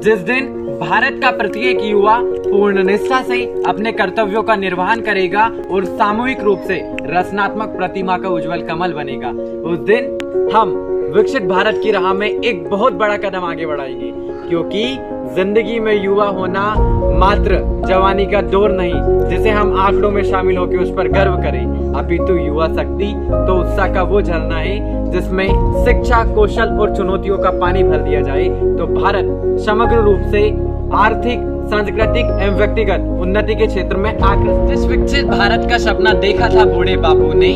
जिस दिन भारत का प्रत्येक युवा पूर्ण निष्ठा से अपने कर्तव्यों का निर्वहन करेगा और सामूहिक रूप से रचनात्मक प्रतिमा का उज्जवल कमल बनेगा, उस दिन हम विकसित भारत की राह में एक बहुत बड़ा कदम आगे बढ़ाएंगे। क्योंकि जिंदगी में युवा होना मात्र जवानी का दौर नहीं जिसे हम आंकड़ों में शामिल होकर उस पर गर्व करें, अपितु युवा शक्ति तो उत्साह का वो झरना है जिसमें शिक्षा, कौशल और चुनौतियों का पानी भर दिया जाए तो भारत समग्र रूप से आर्थिक, सांस्कृतिक एवं व्यक्तिगत उन्नति के क्षेत्र में आगे। जिस विकसित भारत का सपना देखा था बूढ़े बापू ने,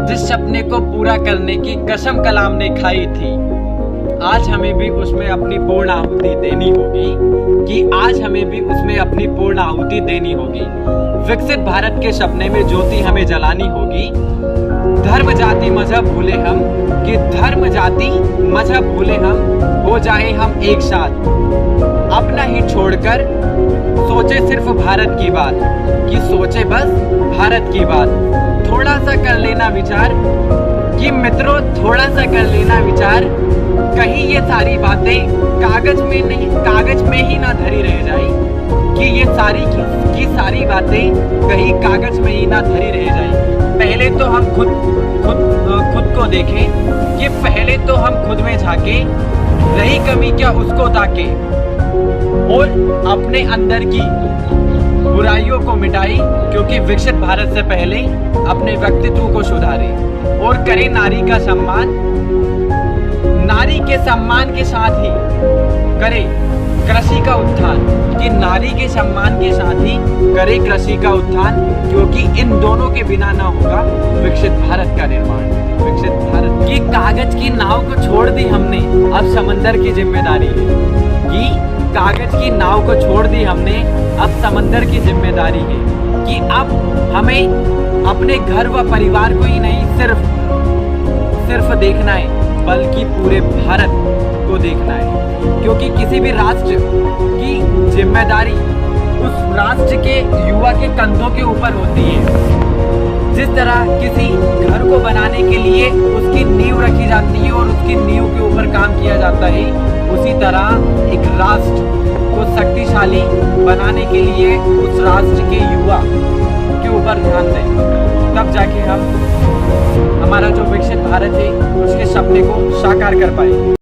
जिस सपने को पूरा करने की कसम कलाम ने खाई थी, आज हमें भी उसमें अपनी पूर्ण आहुति देनी होगी। विकसित भारत के सपने में ज्योति हमें जलानी होगी। धर्म जाति मजहब भूले हम, हो जाए हम एक साथ, अपना ही छोड़कर सोचे सिर्फ भारत की बात, कि सोचे बस भारत की बात। थोड़ा सा कर लेना विचार कि मित्रों, थोड़ा सा कर लेना विचार, कहीं ये सारी बातें कागज में ही ना धरी रह जाए, कि ये सारी बातें कहीं कागज में ही ना धरी रह जाए। पहले तो हम खुद को देखें, कि पहले तो हम खुद में झांके, रही कमी क्या उसको ताके, और अपने अंदर की बुराइयों को मिटाई। क्योंकि विकसित भारत से पहले अपने व्यक्तित्व को सुधारे और करे नारी का सम्मान। नारी के सम्मान के साथ ही करे कृषि का उत्थान, कि नारी के सम्मान के साथ ही करे कृषि का उत्थान, क्योंकि इन दोनों के बिना ना होगा विकसित भारत का निर्माण। विकसित भारत की कागज की नाव को छोड़ दी हमने, अब समंदर की जिम्मेदारी है। कि कागज की नाव को छोड़ दी हमने, अब समंदर की जिम्मेदारी है। कि अब हमें अपने घर व परिवार को ही नहीं सिर्फ देखना है, बल्कि पूरे भारत को देखना है। क्योंकि किसी भी राष्ट्र की जिम्मेदारी उस राष्ट्र के युवा के कंधों के ऊपर होती है। जिस तरह किसी घर को बनाने के लिए उसकी नींव रखी जाती है और उसकी नींव के ऊपर काम किया जाता है, उसी तरह एक राष्ट्र को शक्तिशाली बनाने के लिए उस राष्ट्र के युवा के ऊपर ध्यान दें, तब जाके हम हमारा जो विकसित भारत है उसके सपने को साकार कर पाएंगे।